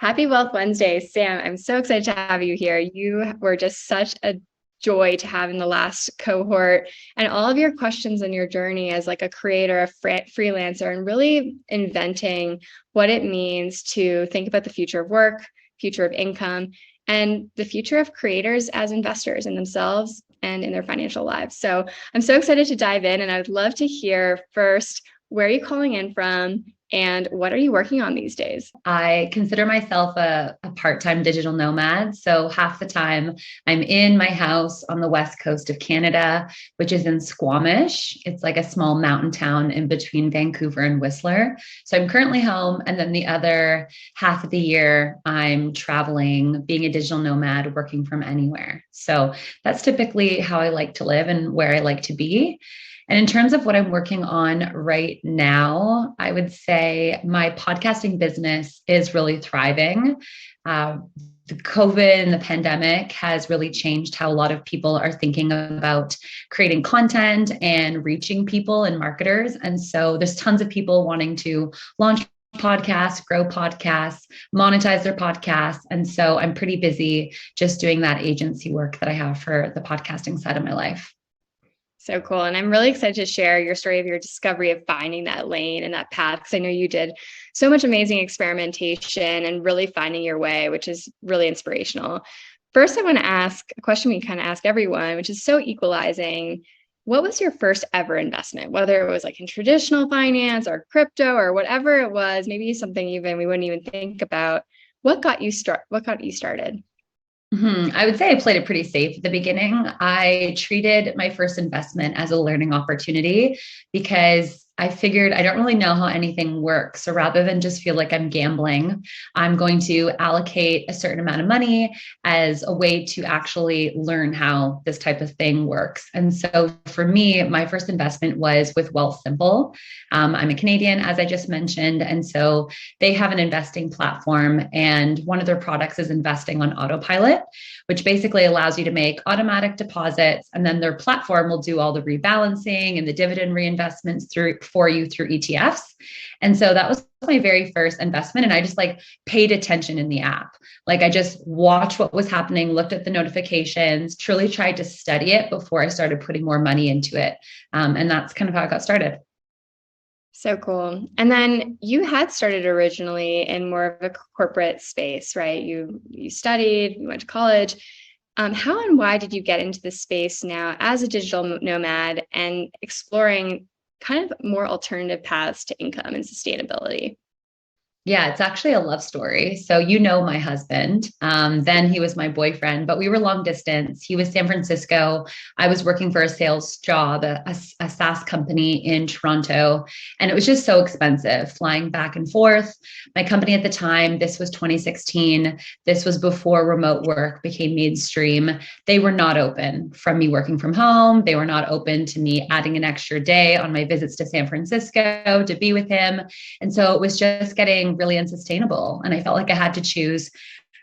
Happy Wealth Wednesday, Sam. I'm so excited to have you here. You were just such a joy to have in the last cohort, and all of your questions and your journey as like a creator, freelancer, and really inventing what it means to think about the future of work, future of income, and the future of creators as investors in themselves and in their financial lives. So I'm so excited to dive in, and I would love to hear first, where are you calling in from? And what are you working on these days? I consider myself a part-time digital nomad. So half the time I'm in my house on the west coast of Canada, which is in Squamish. It's like a small mountain town in between Vancouver and Whistler. So I'm currently home. And then the other half of the year, I'm traveling, being a digital nomad, working from anywhere. So that's typically how I like to live and where I like to be. And in terms of what I'm working on right now, I would say my podcasting business is really thriving. Uh, the COVID and the pandemic has really changed how a lot of people are thinking about creating content and reaching people and marketers. And so there's tons of people wanting to launch podcasts, grow podcasts, monetize their podcasts. And so I'm pretty busy just doing that agency work that I have for the podcasting side of my life. So cool. And I'm really excited to share your story of your discovery of finding that lane and that path, because I know you did so much amazing experimentation and really finding your way, which is really inspirational. First, I want to ask a question we kind of ask everyone, which is so equalizing. What was your first ever investment, whether it was like in traditional finance or crypto or whatever it was, maybe something even we wouldn't even think about. What got you started? I would say I played it pretty safe at the beginning. I treated my first investment as a learning opportunity because I figured I don't really know how anything works. So rather than just feel like I'm gambling, I'm going to allocate a certain amount of money as a way to actually learn how this type of thing works. And so for me, my first investment was with Wealthsimple. I'm a Canadian, as I just mentioned. And so they have an investing platform, and one of their products is investing on autopilot, which basically allows you to make automatic deposits. And then their platform will do all the rebalancing and the dividend reinvestments for you through ETFs. And so that was my very first investment. And I just like paid attention in the app. Like I just watched what was happening, looked at the notifications, truly tried to study it before I started putting more money into it. And that's kind of how I got started. So cool. And then you had started originally in more of a corporate space, right? You studied, you went to college. How and why did you get into this space now as a digital nomad and exploring kind of more alternative paths to income and sustainability? Yeah, it's actually a love story. So, you know, my husband, then he was my boyfriend, but we were long distance. He was San Francisco. I was working for a sales job, a SaaS company in Toronto. And it was just so expensive flying back and forth. My company at the time, this was 2016. This was before remote work became mainstream. They were not open from me working from home. They were not open to me adding an extra day on my visits to San Francisco to be with him. And so it was just getting really unsustainable. And I felt like I had to choose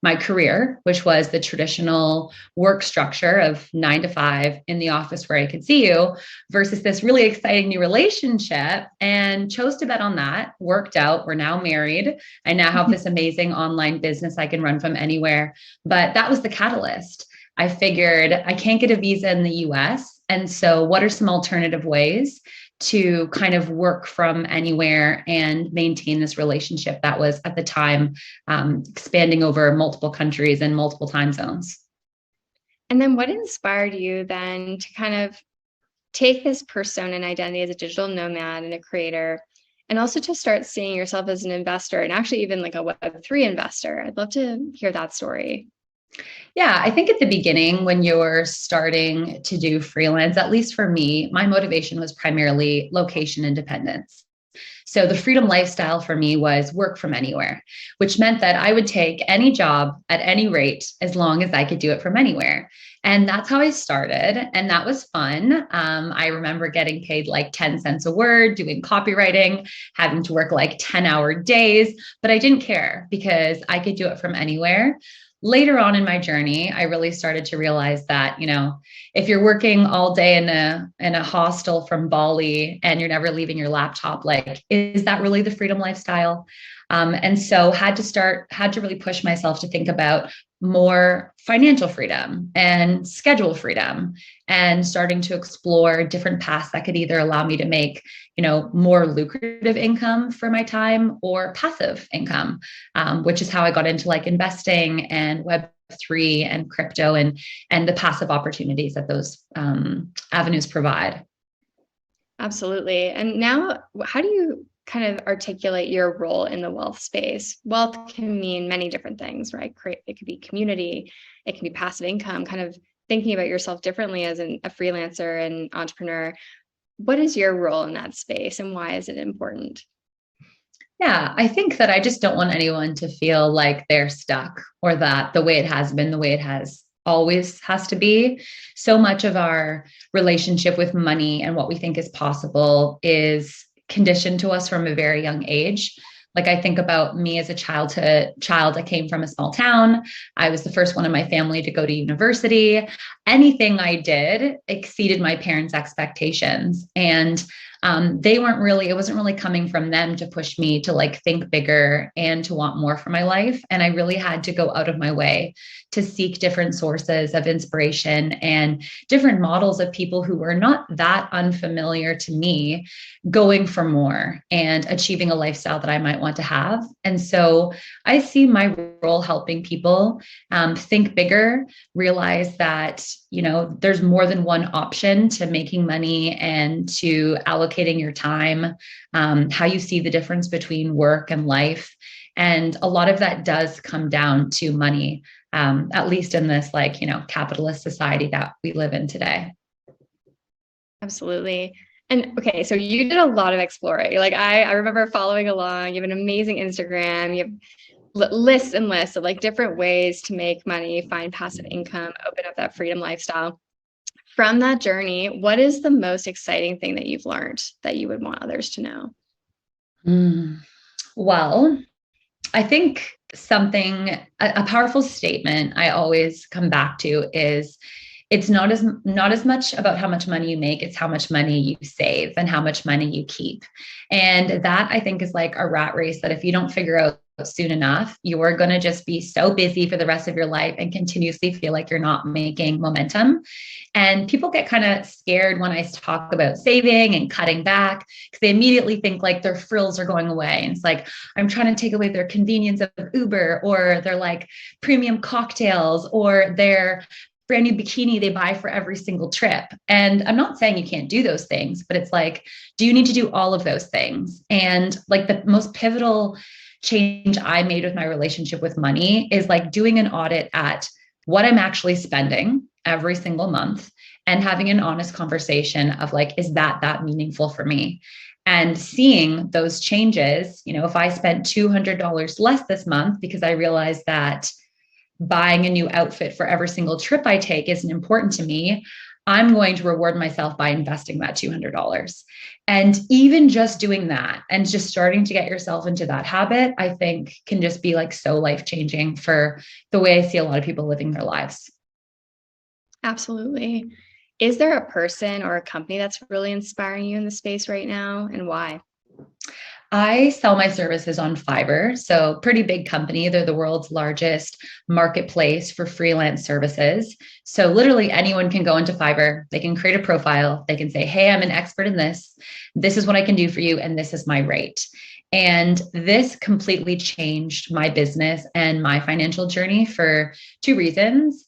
my career, which was the traditional work structure of 9 to 5 in the office where I could see you, versus this really exciting new relationship, and chose to bet on that. Worked out. We're now married. I now have this amazing online business I can run from anywhere. But that was the catalyst. I figured I can't get a visa in the US. And so, what are some alternative ways to kind of work from anywhere and maintain this relationship that was at the time expanding over multiple countries and multiple time zones? And then what inspired you then to kind of take this persona and identity as a digital nomad and a creator, and also to start seeing yourself as an investor and actually even like a Web3 investor? I'd love to hear that story. Yeah, I think at the beginning, when you're starting to do freelance, at least for me, my motivation was primarily location independence. So the freedom lifestyle for me was work from anywhere, which meant that I would take any job at any rate as long as I could do it from anywhere. And that's how I started. And that was fun. I remember getting paid like 10 cents a word, doing copywriting, having to work like 10-hour days, but I didn't care because I could do it from anywhere. Later on in my journey, I really started to realize that, if you're working all day in a hostel from Bali and you're never leaving your laptop, like, is that really the freedom lifestyle? And so had to really push myself to think about more financial freedom and schedule freedom, and starting to explore different paths that could either allow me to make, more lucrative income for my time or passive income, which is how I got into like investing and Web3 and crypto, and the passive opportunities that those avenues provide. Absolutely. And now, how do you kind of articulate your role in the wealth space? Wealth can mean many different things, right? It could be community, it can be passive income, kind of thinking about yourself differently as a freelancer and entrepreneur. What is your role in that space and why is it important? Yeah, I think that I just don't want anyone to feel like they're stuck, or that the way it has been, the way it has always has to be. So much of our relationship with money and what we think is possible is conditioned to us from a very young age. Like I think about me as a child. I came from a small town. I was the first one in my family to go to university. Anything I did exceeded my parents' expectations. And it wasn't really coming from them to push me to like think bigger and to want more for my life. And I really had to go out of my way to seek different sources of inspiration and different models of people who were not that unfamiliar to me, going for more and achieving a lifestyle that I might want to have. And so I see my role helping people think bigger, realize that, there's more than one option to making money and to allocating your time, how you see the difference between work and life. And a lot of that does come down to money, at least in this capitalist society that we live in today. Absolutely. And okay, so you did a lot of exploring. Like I remember following along. You have an amazing Instagram. You have lists and lists of like different ways to make money, find passive income, open up that freedom lifestyle. From that journey, what is the most exciting thing that you've learned that you would want others to know? Mm. Well, I think a powerful statement I always come back to is, it's not as much about how much money you make, it's how much money you save and how much money you keep. And that, I think, is like a rat race that if you don't figure out soon enough, you're going to just be so busy for the rest of your life and continuously feel like you're not making momentum. And people get kind of scared when I talk about saving and cutting back, because they immediately think like their frills are going away. And it's like, I'm trying to take away their convenience of Uber, or their like premium cocktails, or their brand new bikini they buy for every single trip. And I'm not saying you can't do those things, but it's like, do you need to do all of those things? And like the most pivotal change I made with my relationship with money is like doing an audit at what I'm actually spending every single month, and having an honest conversation of like, is that meaningful for me? And seeing those changes, if I spent $200 less this month because I realized that buying a new outfit for every single trip I take isn't important to me, I'm going to reward myself by investing that $200. And even just doing that and just starting to get yourself into that habit, I think can just be like so life-changing for the way I see a lot of people living their lives. Absolutely. Is there a person or a company that's really inspiring you in the space right now, and why? I sell my services on Fiverr, so pretty big company. They're the world's largest marketplace for freelance services. So literally anyone can go into Fiverr, they can create a profile, they can say, hey, I'm an expert in this. This is what I can do for you, and this is my rate. And this completely changed my business and my financial journey for two reasons.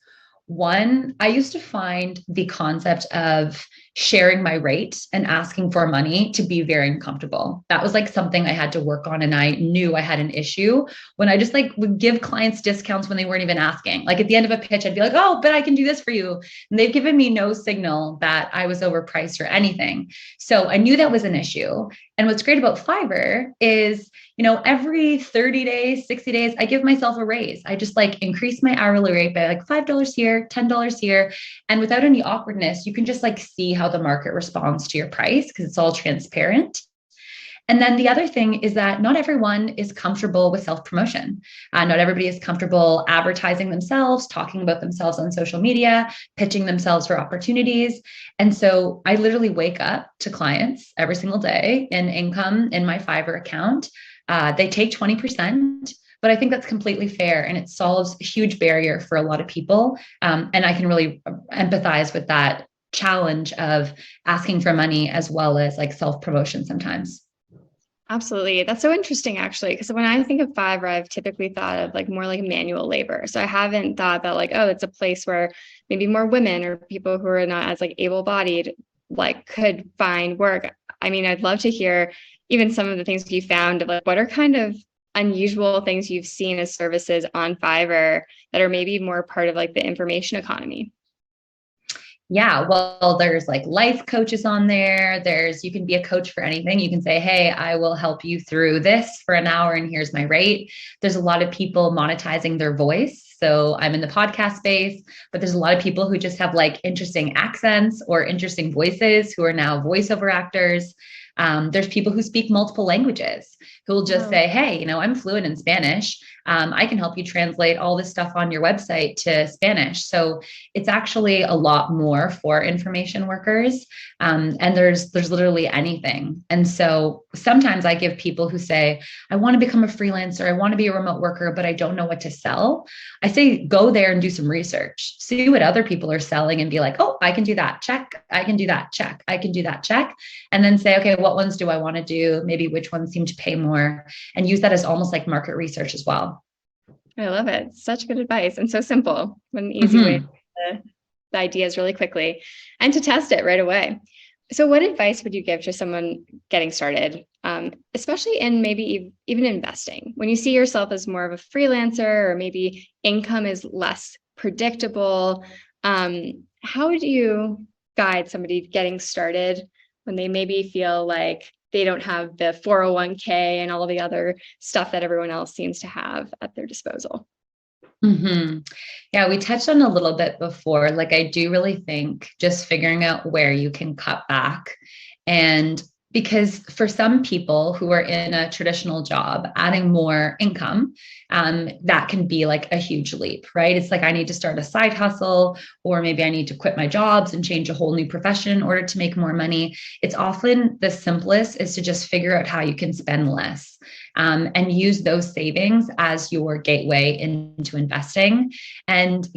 One, I used to find the concept of sharing my rate and asking for money to be very uncomfortable. That was like something I had to work on. And I knew I had an issue when I just like would give clients discounts when they weren't even asking. Like at the end of a pitch, I'd be like, oh, but I can do this for you. And they've given me no signal that I was overpriced or anything. So I knew that was an issue. And what's great about Fiverr is, every 30 days, 60 days, I give myself a raise. I just like increase my hourly rate by like $5 here, $10 here. And without any awkwardness, you can just like see how the market responds to your price because it's all transparent. And then the other thing is that not everyone is comfortable with self-promotion. Not everybody is comfortable advertising themselves, talking about themselves on social media, pitching themselves for opportunities. And so I literally wake up to clients every single day in income in my Fiverr account. They take 20%. But I think that's completely fair, and it solves a huge barrier for a lot of people. And I can really empathize with that challenge of asking for money as well as like self promotion sometimes. Absolutely. That's so interesting, actually, because when I think of Fiverr, I've typically thought of like more like manual labor. So I haven't thought that like, oh, it's a place where maybe more women or people who are not as like able-bodied like could find work. I mean, I'd love to hear even some of the things you found of like what are kind of unusual things you've seen as services on Fiverr that are maybe more part of like the information economy. Yeah, well, there's like life coaches on there. You can be a coach for anything. You can say, hey, I will help you through this for an hour and here's my rate. There's a lot of people monetizing their voice. So I'm in the podcast space, but there's a lot of people who just have like interesting accents or interesting voices who are now voiceover actors. There's people who speak multiple languages who will just say, hey, I'm fluent in Spanish. I can help you translate all this stuff on your website to Spanish. So it's actually a lot more for information workers. And there's literally anything. And so sometimes I give people who say, I want to become a freelancer, I want to be a remote worker, but I don't know what to sell. I say, go there and do some research, see what other people are selling and be like, oh, I can do that. Check. I can do that. Check. I can do that. Check. And then say, okay, what ones do I want to do? Maybe which ones seem to pay more, and use that as almost like market research as well. I love it. Such good advice and so simple. An easy way Mm-hmm. to the ideas really quickly and to test it right away. So what advice would you give to someone getting started, especially in maybe even investing? When you see yourself as more of a freelancer or maybe income is less predictable, how would you guide somebody getting started when they maybe feel like they don't have the 401k and all the other stuff that everyone else seems to have at their disposal? Mm-hmm. Yeah, we touched on a little bit before. Like, I do really think just figuring out where you can cut back. And because for some people who are in a traditional job, adding more income, that can be like a huge leap, right? It's like, I need to start a side hustle, or maybe I need to quit my jobs and change a whole new profession in order to make more money. It's often the simplest is to just figure out how you can spend less. And use those savings as your gateway into investing. And,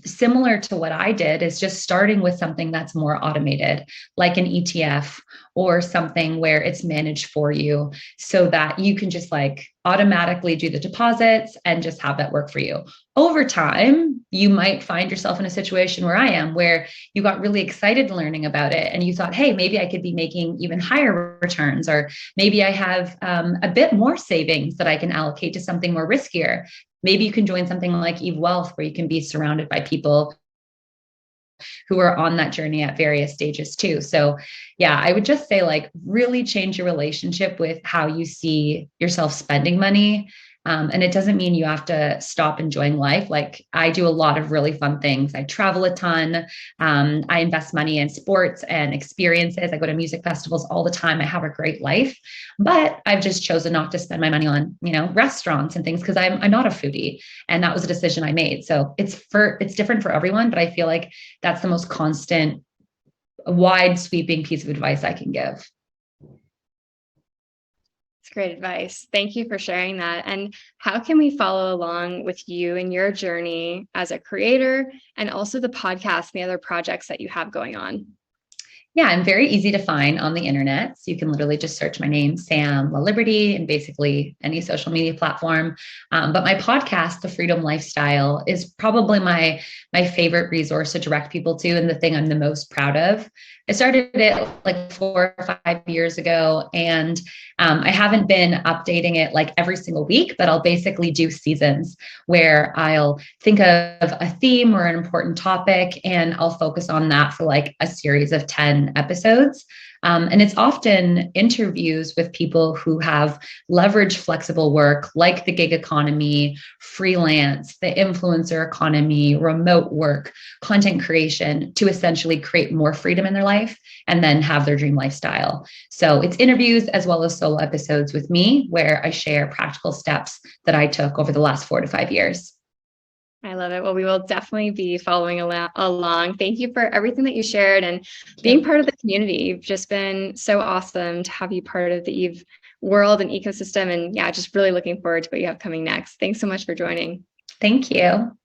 similar to what I did is just starting with something that's more automated, like an ETF or something where it's managed for you so that you can just like automatically do the deposits and just have that work for you. Over time, you might find yourself in a situation where I am, where you got really excited learning about it and you thought, hey, maybe I could be making even higher returns, or maybe I have a bit more savings that I can allocate to something more riskier. Maybe you can join something like Eve Wealth, where you can be surrounded by people who are on that journey at various stages too. So yeah, I would just say like really change your relationship with how you see yourself spending money. And it doesn't mean you have to stop enjoying life. Like, I do a lot of really fun things. I travel a ton. I invest money in sports and experiences. I go to music festivals all the time. I have a great life, but I've just chosen not to spend my money on, restaurants and things because I'm not a foodie, and that was a decision I made. So it's different for everyone, but I feel like that's the most constant, wide sweeping piece of advice I can give. Great advice. Thank you for sharing that. And how can we follow along with you in your journey as a creator and also the podcast and the other projects that you have going on? Yeah, I'm very easy to find on the internet. So you can literally just search my name, Sam Laliberte, in basically any social media platform. But my podcast, The Freedom Lifestyle, is probably my favorite resource to direct people to, and the thing I'm the most proud of. I started it like 4 or 5 years ago, and I haven't been updating it like every single week, but I'll basically do seasons where I'll think of a theme or an important topic, and I'll focus on that for like a series of 10 episodes. And it's often interviews with people who have leveraged flexible work, like the gig economy, freelance, the influencer economy, remote work, content creation, to essentially create more freedom in their life and then have their dream lifestyle. So it's interviews as well as solo episodes with me, where I share practical steps that I took over the last 4 to 5 years. I love it. Well, we will definitely be following along. Thank you for everything that you shared and being part of the community. You've just been so awesome to have you part of the Eve world and ecosystem. And yeah, just really looking forward to what you have coming next. Thanks so much for joining. Thank you.